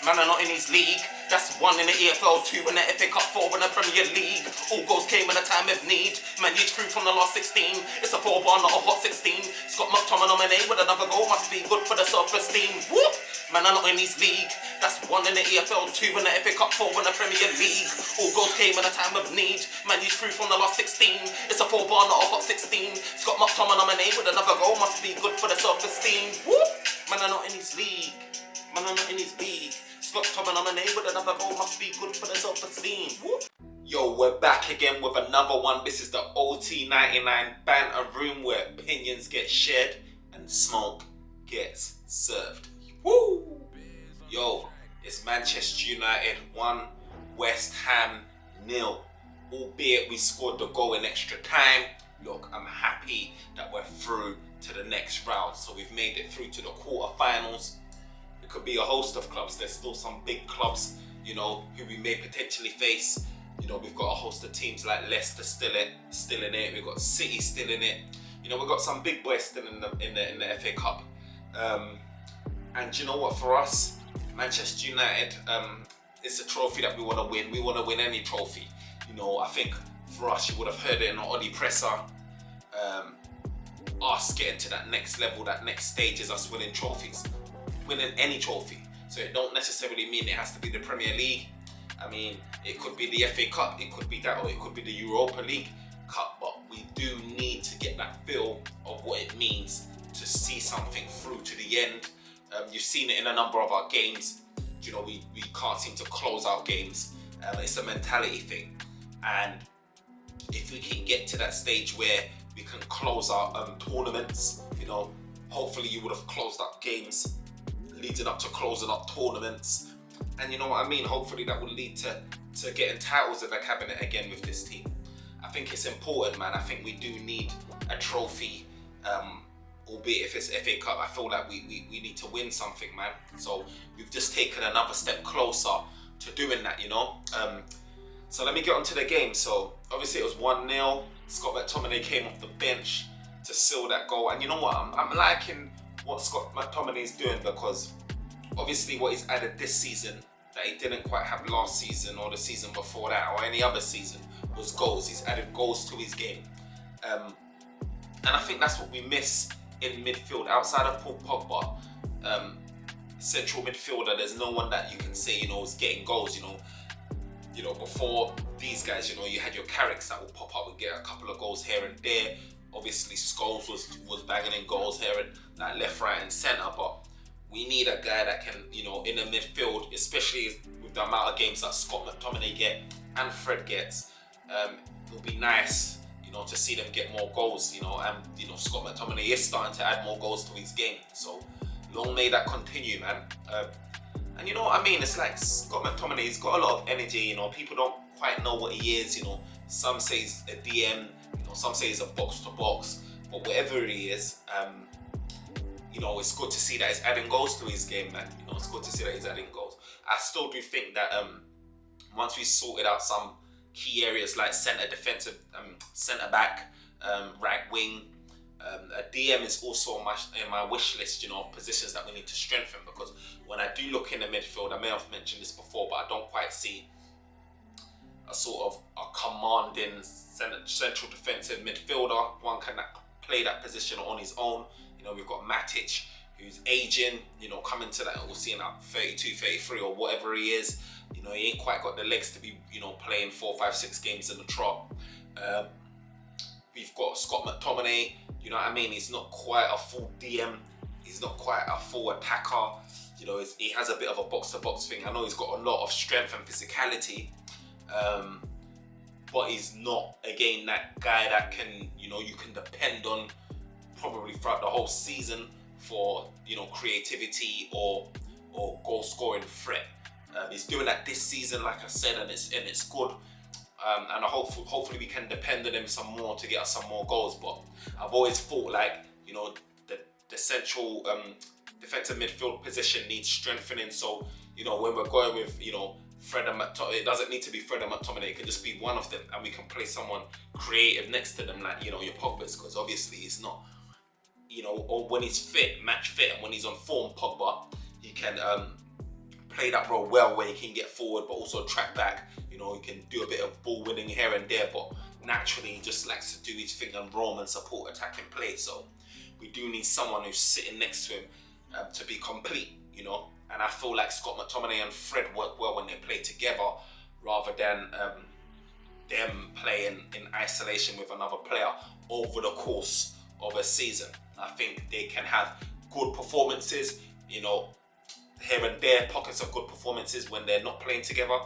Man are not in his league. That's 1 in the EFL, 2 in the FA Cup, 4 in the Premier League. All goals came in a time of need. Man, you through from the last 16. It's a 4-bar, not a hot 16. Scott McTominay with another goal must be good for the self-esteem. Whoop! Man are not in his league. That's 1 in the EFL, 2 in the FA Cup, 4 in the Premier League. All goals came in a time of need. Man, you through from the last 16. It's a 4-bar, not a hot 16. Scott McTominay with another goal must be good for the self-esteem. Whoop! Man are not in his league. Man are not in his league. Scott McTominay with another goal must be good for the self-esteem. Whoop! Yo, we're back again with another one. This is the OT99 Banter Room, where opinions get shared and smoke gets served. Woo! Yo, it's Manchester United 1, West Ham 0. Albeit we scored the goal in extra time. Look, I'm happy that we're through to the next round. So we've made it through to the quarterfinals. It could be a host of clubs. There's still some big clubs, you know, who we may potentially face. You know, we've got a host of teams like Leicester still in it. We've got City still in it. You know, we've got some big boys still in the FA Cup. And you know what? For us, Manchester United, it's a trophy that we want to win. We want to win any trophy. You know, I think for us, you would have heard it in the Oddy presser. Us getting to that next level, that next stage is us winning trophies. Winning any trophy. So it don't necessarily mean it has to be the Premier League. I mean, it could be the FA Cup, it could be that, or it could be the Europa League Cup. But we do need to get that feel of what it means to see something through to the end. You've seen it in a number of our games. You know, we can't seem to close out games. It's a mentality thing. And if we can get to that stage where we can close out tournaments, you know, hopefully you would have closed up games leading up to closing up tournaments. And you know what I mean? Hopefully that will lead to getting titles in the cabinet again with this team. I think it's important, man. I think we do need a trophy, albeit if it's FA Cup. I feel like we need to win something, man. So we've just taken another step closer to doing that, you know. So let me get onto the game. So obviously it was 1-0. Scott McTominay came off the bench to seal that goal. And you know what? I'm liking what Scott McTominay is doing, because obviously what he's added this season that he didn't quite have last season or the season before that or any other season was goals. He's added goals to his game. And I think that's what we miss in midfield. Outside of Paul Pogba, central midfielder, there's no one that you can say, you know, is getting goals, you know, before these guys, you know, you had your Carricks that would pop up and get a couple of goals here and there. Obviously, Scholes was banging in goals here and like left, right, and centre. But we need a guy that can, you know, in the midfield, especially with the amount of games that Scott McTominay get and Fred gets. It will be nice, you know, to see them get more goals, you know. And you know, Scott McTominay is starting to add more goals to his game. So long may that continue, man. And you know what I mean? It's like Scott McTominay, he's got a lot of energy, you know. People don't quite know what he is, you know. Some say he's a DM, you know, some say he's a box-to-box. But whatever he is, you know, it's good to see that he's adding goals to his game, man. You know, it's good to see that he's adding goals. I still do think that once we sorted out some key areas like centre defensive, centre back, right wing, a DM is also on my wish list, you know, of positions that we need to strengthen. Because when I do look in the midfield, I may have mentioned this before, but I don't quite see a sort of a commanding central defensive midfielder. One can play that position on his own. You know, we've got Matic, who's aging, you know, coming to that, we'll see in that 32, 33 or whatever he is. You know, he ain't quite got the legs to be, you know, playing 4, 5, 6 games in the trot. We've got Scott McTominay, you know what I mean? He's not quite a full DM. He's not quite a full attacker. You know, he has a bit of a box-to-box thing. I know he's got a lot of strength and physicality. But he's not, again, that guy that can, you know, you can depend on probably throughout the whole season for, you know, creativity or goal scoring threat. He's doing that this season, like I said, and it's good. And hopefully we can depend on him some more to get us some more goals. But I've always thought, like, you know, the central defensive midfield position needs strengthening. So, you know, when we're going with, you know, Fred and McTominay, it doesn't need to be Fred and McTominay, it can just be one of them, and we can play someone creative next to them, like, you know, your Pogba's, because obviously he's not, you know, or when he's fit, match fit, and when he's on form, Pogba, he can play that role well, where he can get forward but also track back. You know, he can do a bit of ball winning here and there, but naturally he just likes to do his thing and roam and support attacking play. So we do need someone who's sitting next to him to be complete, you know. And I feel like Scott McTominay and Fred work well when they play together, rather than them playing in isolation with another player over the course of a season. I think they can have good performances, you know, here and there, pockets of good performances when they're not playing together.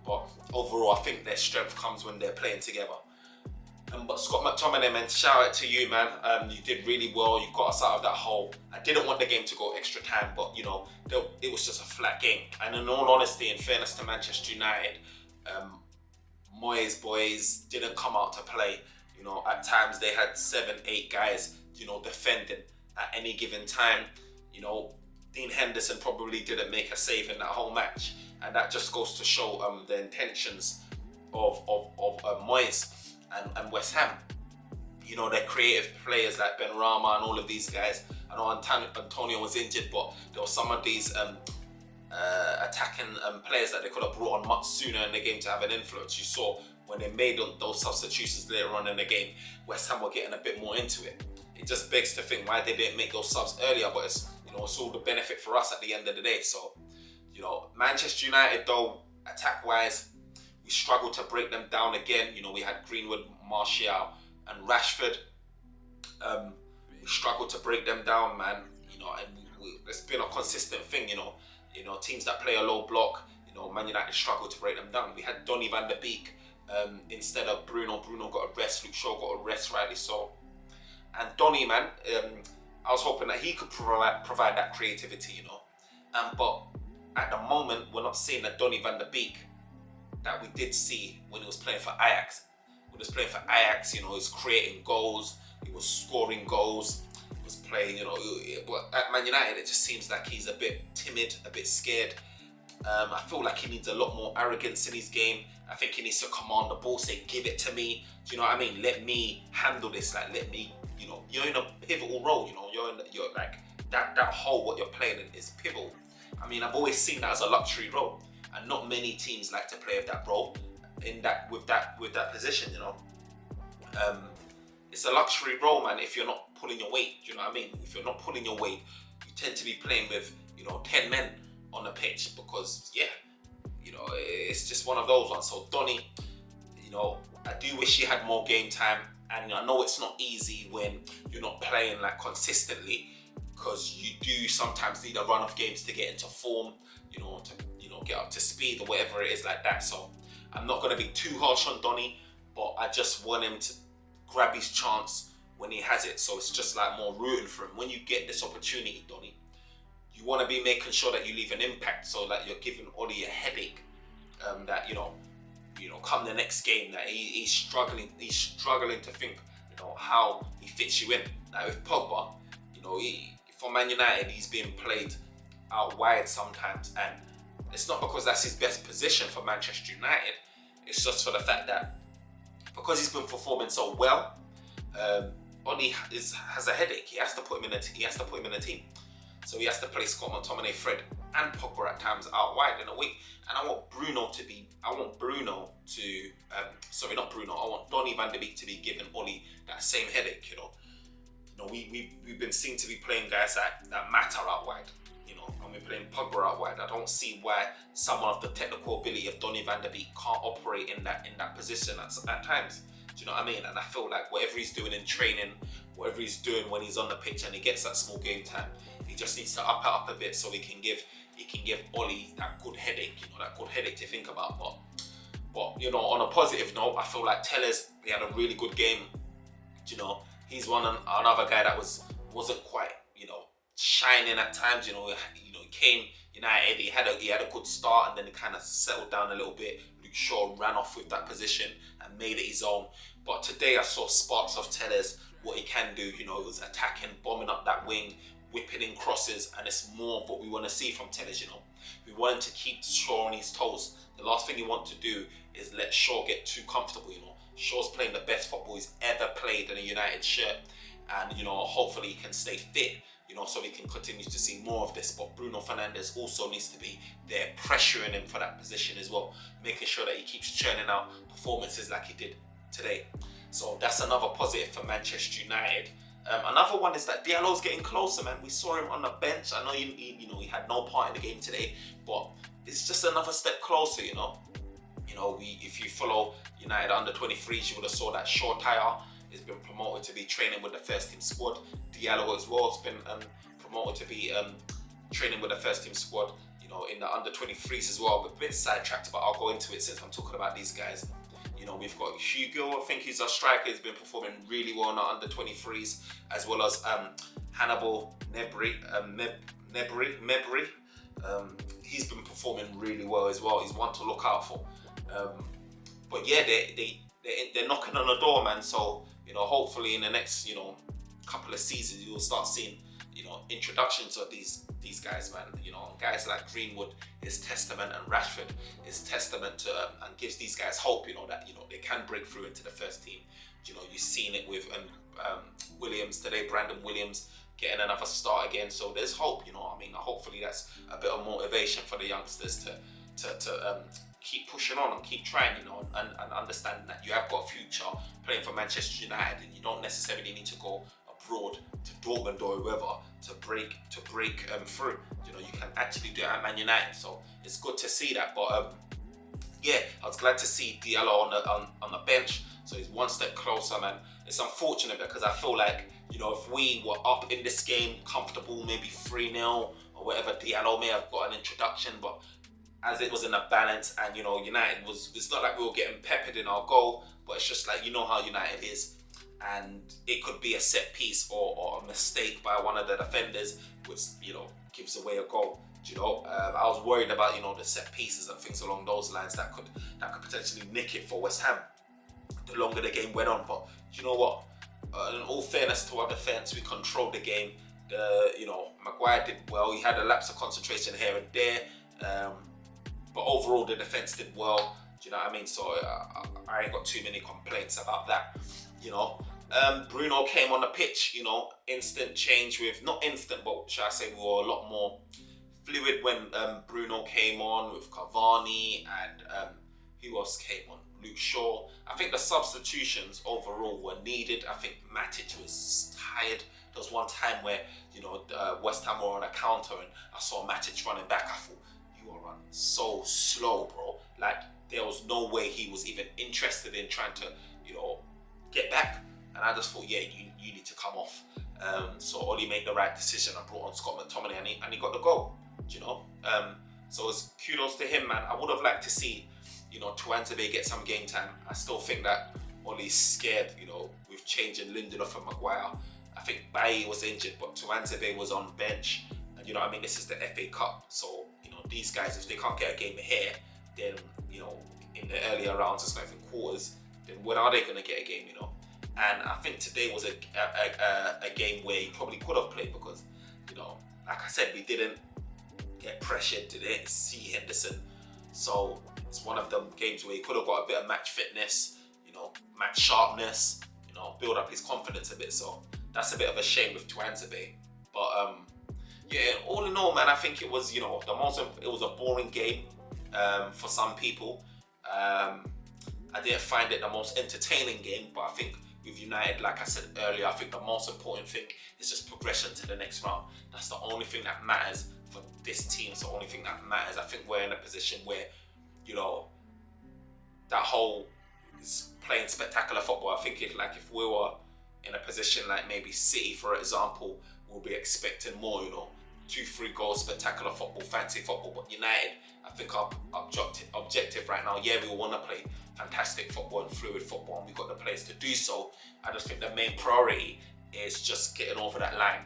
But overall, I think their strength comes when they're playing together. But Scott McTominay, man, shout out to you, man. You did really well. You got us out of that hole. I didn't want the game to go extra time, but you know, it was just a flat game. And in all honesty, in fairness to Manchester United, Moyes boys didn't come out to play. You know, at times they had 7, 8 guys, you know, defending at any given time. You know, Dean Henderson probably didn't make a save in that whole match, and that just goes to show the intentions of Moyes and West Ham. You know, they're creative players like Ben Rama and all of these guys. I know Antonio was injured, but there were some of these attacking players that they could have brought on much sooner in the game to have an influence. You saw when they made those substitutions later on in the game, West Ham were getting a bit more into it. It just begs to think why they didn't make those subs earlier, but it's, you know, it's all the benefit for us at the end of the day. So, you know, Manchester United though, attack-wise, we struggled to break them down again. You know, we had Greenwood, Martial and Rashford. We struggled to break them down, man. You know, and it's been a consistent thing, you know. You know, teams that play a low block, you know, Man United struggled to break them down. We had Donny van der Beek instead of Bruno. Bruno got a rest, Luke Shaw got a rest, rightly so. And Donny, man, I was hoping that he could provide that creativity, you know. But at the moment, we're not seeing the Donny van der Beek that we did see when he was playing for Ajax. When he was playing for Ajax, you know, he was creating goals, he was scoring goals, he was playing, you know. But at Man United, it just seems like he's a bit timid, a bit scared. I feel like he needs a lot more arrogance in his game. I think he needs to command the ball, say, give it to me. Do you know what I mean? Let me handle this. Like, let me, you know, you're in a pivotal role, you know. You're like, that hole, what you're playing in is pivotal. I mean, I've always seen that as a luxury role, and not many teams like to play with that role, with that position, you know. It's a luxury role, man, if you're not pulling your weight. Do you know what I mean? If you're not pulling your weight, you tend to be playing with, you know, 10 men on the pitch, because, yeah, you know, it's just one of those ones. So Donny, you know, I do wish he had more game time, and I know it's not easy when you're not playing like consistently, because you do sometimes need a run of games to get into form, you know, to, you know, get up to speed or whatever it is like that. So I'm not going to be too harsh on Donny, but I just want him to grab his chance when he has it. So it's just like more rooting for him. When you get this opportunity, Donny, you want to be making sure that you leave an impact, so that you're giving Ollie a headache, that, you know, come the next game, that he's struggling to think, you know, how he fits you in. Like with Pogba, you know, for Man United, he's being played out wide sometimes, and it's not because that's his best position for Manchester United. It's just for the fact that because he's been performing so well, Ollie has a headache. He has to put him in a team. So he has to play Scott McTominay, Fred, and Pogba at times out wide in a week. And I want Donny van der Beek to be giving Ollie that same headache, you know. You know, we've been seen to be playing guys that matter out wide, you know, and we're playing Pogba out wide. I don't see why someone of the technical ability of Donny van der Beek can't operate in that position at times. Do you know what I mean? And I feel like whatever he's doing in training, whatever he's doing when he's on the pitch and he gets that small game time, he just needs to up it up a bit so he can give Ollie that good headache, you know, that good headache to think about. But you know, on a positive note, I feel like Telles, he had a really good game. You know, he's another guy that wasn't quite, you know, shining at times. You know, he came United, he had a good start, and then he kind of settled down a little bit. Luke Shaw ran off with that position and made it his own. But today I saw sparks of Telles, what he can do. You know, he was attacking, bombing up that wing, whipping in crosses, and it's more of what we want to see from Telles, you know. We want him to keep Shaw on his toes. The last thing you want to do is let Shaw get too comfortable, you know. Shaw's playing the best football he's ever played in a United shirt, and, you know, hopefully he can stay fit so we can continue to see more of this. But Bruno Fernandes also needs to be there, pressuring him for that position as well, making sure that he keeps churning out performances like he did today. So that's another positive for Manchester United. Another one is that Diallo's getting closer, man. We saw him on the bench. I know he had no part in the game today, but it's just another step closer, if you follow United under 23s, you would have saw that Shaw Tyre has been promoted to be training with the first team squad. Diallo as well has been promoted to be training with the first team squad, in the under 23s as well. But a bit sidetracked, but I'll go into it since I'm talking about these guys. We've got Hugo, I think he's a striker, he's been performing really well in the under 23s, as well as Hannibal Mebry. He's been performing really well as well. He's one to look out for. But yeah, they're knocking on the door, man. So hopefully in the next couple of seasons you'll start seeing introductions of these guys, man. Guys like Greenwood is testament, and Rashford is testament to and gives these guys hope, that they can break through into the first team. You've seen it with Williams today, Brandon Williams getting another start again. So there's hope, hopefully that's a bit of motivation for the youngsters to keep pushing on and keep trying, and understanding that you have got a future playing for Manchester United, and you don't necessarily need to go abroad to Dortmund or whoever to break through. You can actually do it at Man United. So it's good to see that. But yeah, I was glad to see Diallo on the bench. So he's one step closer, man. It's unfortunate because I feel like if we were up in this game, comfortable, maybe 3-0 or whatever, Diallo may have got an introduction. But as it was in a balance, and United it's not like we were getting peppered in our goal, but it's just like how United is. And it could be a set piece or a mistake by one of the defenders, which gives away a goal. I was worried about the set pieces and things along those lines that could potentially nick it for West Ham the longer the game went on. But you know what? In all fairness to our defence, we controlled the game. Maguire did well. He had a lapse of concentration here and there, but overall the defence did well. Do you know what I mean? So I ain't got too many complaints about that. Bruno came on the pitch, instant change with, not instant, but shall I say we were a lot more fluid when Bruno came on with Cavani, and who else came on? Luke Shaw. I think the substitutions overall were needed. I think Matic was tired. There was one time where, West Ham were on a counter and I saw Matic running back. I thought, you are running so slow, bro. Like, there was no way he was even interested in trying to, get back. And I just thought, yeah, you need to come off. So Oli made the right decision and brought on Scott McTominay, and he got the goal. So it's kudos to him, man. I would have liked to see, Tuanzebe get some game time. I still think that Oli's scared, with changing Lindelof and Maguire. I think Bailly was injured, but Tuanzebe was on bench. And this is the FA Cup. So, these guys, if they can't get a game here, then, in the earlier rounds, it's not even quarters, then when are they going to get a game, And I think today was a game where he probably could have played because, like I said, we didn't get pressured, didn't see Henderson. So it's one of them games where he could have got a bit of match fitness, match sharpness, build up his confidence a bit. So that's a bit of a shame with Tuanzebe. But yeah, all in all, man, I think it was, it was a boring game for some people. I didn't find it the most entertaining game, but I think with United, like I said earlier, I think the most important thing is just progression to the next round. That's the only thing that matters for this team. It's the only thing that matters. I think we're in a position where, that whole is playing spectacular football. I think if we were in a position like maybe City, for example, we'll be expecting more, 2-3 goals, spectacular football, fancy football. But United, I think our objective right now, yeah, we want to play fantastic football and fluid football, and we've got the players to do so. I just think the main priority is just getting over that line.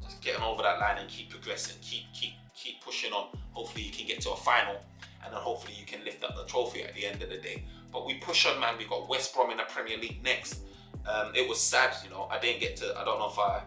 Just getting over that line and keep progressing, keep pushing on. Hopefully you can get to a final, and then hopefully you can lift up the trophy at the end of the day. But we push on, man. We got West Brom in the Premier League next. It was sad, I didn't get to, I don't know if I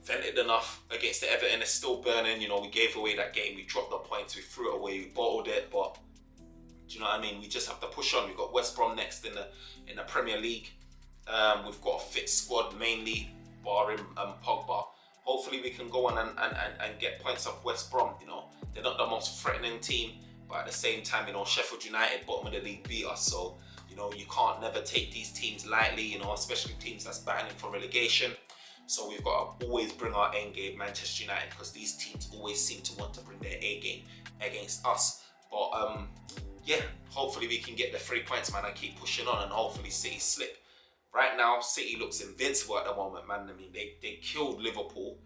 vented enough against the Everton. It's still burning, we gave away that game, we dropped the points, we threw it away, we bottled it, but do you know what I mean? We just have to push on. We've got West Brom next in the Premier League. We've got a fit squad, mainly barring Pogba. hopefully we can go on and get points off West Brom. You know, they're not the most threatening team, but at the same time, you know, Sheffield United, bottom of the league, beat us. So, you know, you can't never take these teams lightly, you know, especially teams that's battling for relegation. So we've got to always bring our A game, Manchester United, because these teams always seem to want to bring their A game against us. But yeah, hopefully we can get the 3 points, man, and keep pushing on, and hopefully City slip. Right now, City looks invincible at the moment, man. I mean, they killed Liverpool.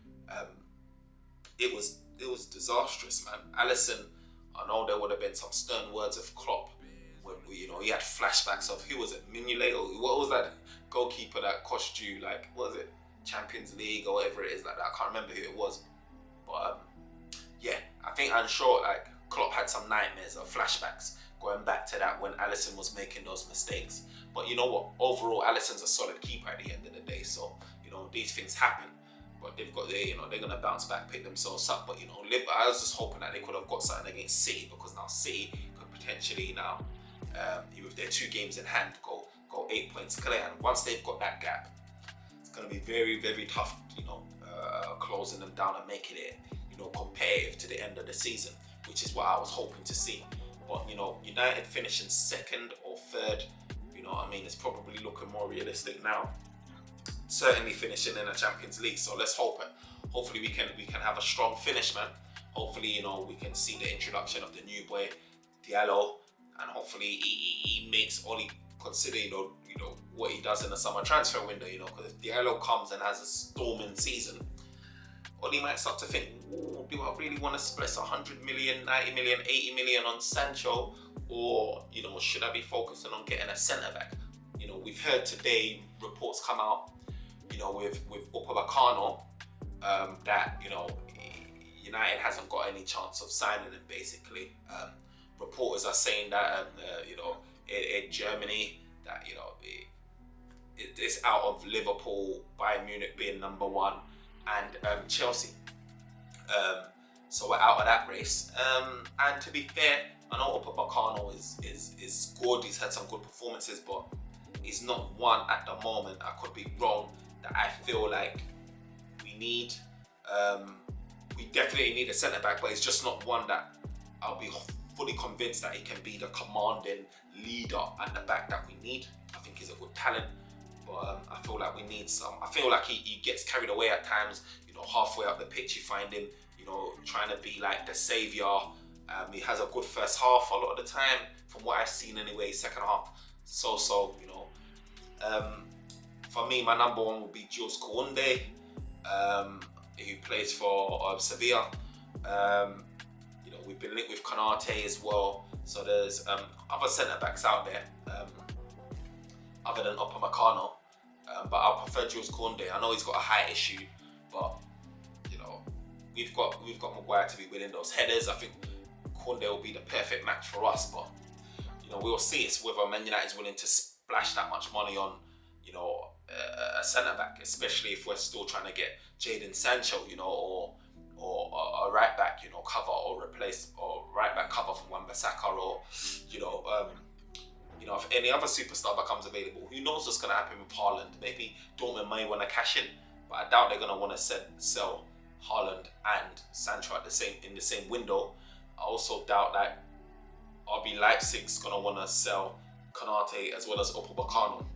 It was disastrous, man. Alisson, I know there would have been some stern words of Klopp when, you know, he had flashbacks of, who was it, Mignolet, or what was that goalkeeper that cost you, like, what was it, Champions League or whatever it is like that. I can't remember who it was, but yeah, I think I'm sure like Klopp had some nightmares or flashbacks going back to that when Alisson was making those mistakes. But you know what? Overall, Alisson's a solid keeper at the end of the day. So you know these things happen, but they've got their, you know, they're gonna bounce back, pick themselves up. But you know, I was just hoping that they could have got something against City, because now City could potentially now, with their 2 games in hand, go 8 points clear. And once they've got that gap, it's going to be very, very tough, you know, closing them down and making it, you know, competitive to the end of the season, which is what I was hoping to see. But, you know, United finishing 2nd or 3rd, you know what I mean, it's probably looking more realistic now. Certainly finishing in the Champions League. So let's hope it. Hopefully we can have a strong finish, man. Hopefully, you know, we can see the introduction of the new boy, Diallo, and hopefully he makes Oli consider, you know, what he does in the summer transfer window, you know, because if Diallo comes and has a storming season, Oli might start to think, do I really want to split 100 million, 90 million, 80 million on Sancho, or, you know, should I be focusing on getting a centre back? You know, we've heard today reports come out, you know, with Upamecano, that, you know, United hasn't got any chance of signing him, basically. Reporters are saying that, you know, in Germany, that, you know, it's out of Liverpool, Bayern Munich being number 1, and Chelsea. So we're out of that race. And to be fair, I know Upamecano is good. He's had some good performances, but he's not one at the moment. I could be wrong. That I feel like we need. We definitely need a centre back, but it's just not one that I'll be fully convinced that he can be the commanding leader at the back that we need. I think he's a good talent, but I feel like we need some. I feel like he gets carried away at times. You know, halfway up the pitch, you find him, you know, trying to be like the saviour. He has a good first half a lot of the time, from what I've seen anyway. Second half, so you know. For me, my number 1 would be Jules Kounde, who plays for Sevilla. You know, we've been linked with Konate as well. So there's other centre backs out there, other than Upamecano. But I prefer Jules Kounde. I know he's got a height issue, but you know, we've got Maguire to be winning those headers. I think Kounde will be the perfect match for us. But you know, we'll see. It's whether Man United is willing to splash that much money on, you know, a centre back, especially if we're still trying to get Jadon Sancho, you know, or a right back, you know, cover or replace, or right back cover from Wan-Bissaka, or you know, if any other superstar becomes available. Who knows what's going to happen with Haaland? Maybe Dortmund may want to cash in, but I doubt they're going to want to sell Haaland and Sancho in the same window. I also doubt that RB Leipzig's going to want to sell Konate as well as Upamecano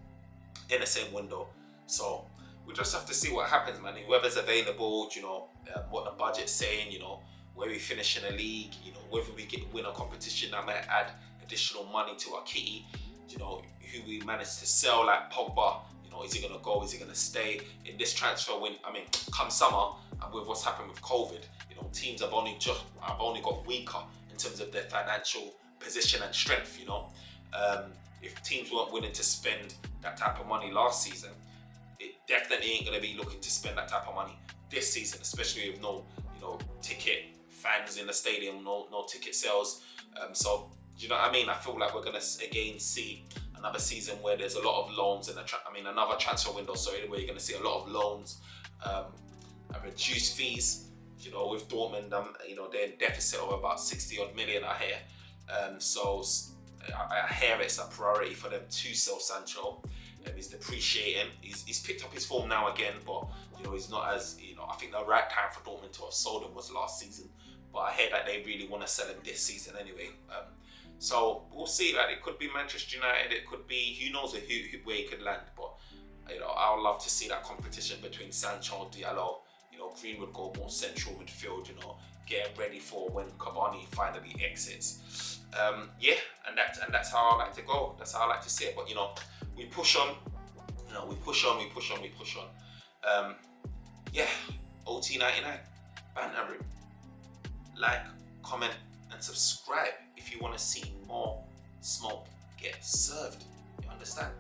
in the same window. So we just have to see what happens, man. Whoever's available, you know, what the budget's saying, you know, where we finish in the league, you know, whether we win a competition that might add additional money to our kitty, you know, who we manage to sell, like Pogba, you know, is he going to go, is he going to stay in this transfer come summer, and with what's happened with COVID, you know, teams have only got weaker in terms of their financial position and strength, you know. If teams weren't willing to spend that type of money last season, it definitely ain't going to be looking to spend that type of money this season, especially with no, you know, ticket fans in the stadium, no ticket sales. So, you know what I mean? I feel like we're going to again see another season where there's a lot of loans in another transfer window, where you're going to see a lot of loans, and reduced fees. You know, with Dortmund, you know, they're in deficit of about 60 odd million, I hear. So I hear it's a priority for them to sell Sancho. He's depreciating. He's picked up his form now again, but you know, he's not as, you know, I think the right time for Dortmund to have sold him was last season, but I hear that they really want to sell him this season anyway. So we'll see. Like, it could be Manchester United, it could be, who knows where he could land. But you know, I would love to see that competition between Sancho, Diallo. You know, Greenwood go more central midfield. You know, getting ready for when Cavani finally exits. Yeah, and that's how I like to go. That's how I like to see it. But you know, we push on. You know, we push on. Yeah, OT99 Banter Room. Like, comment, and subscribe if you want to see more smoke get served. You understand?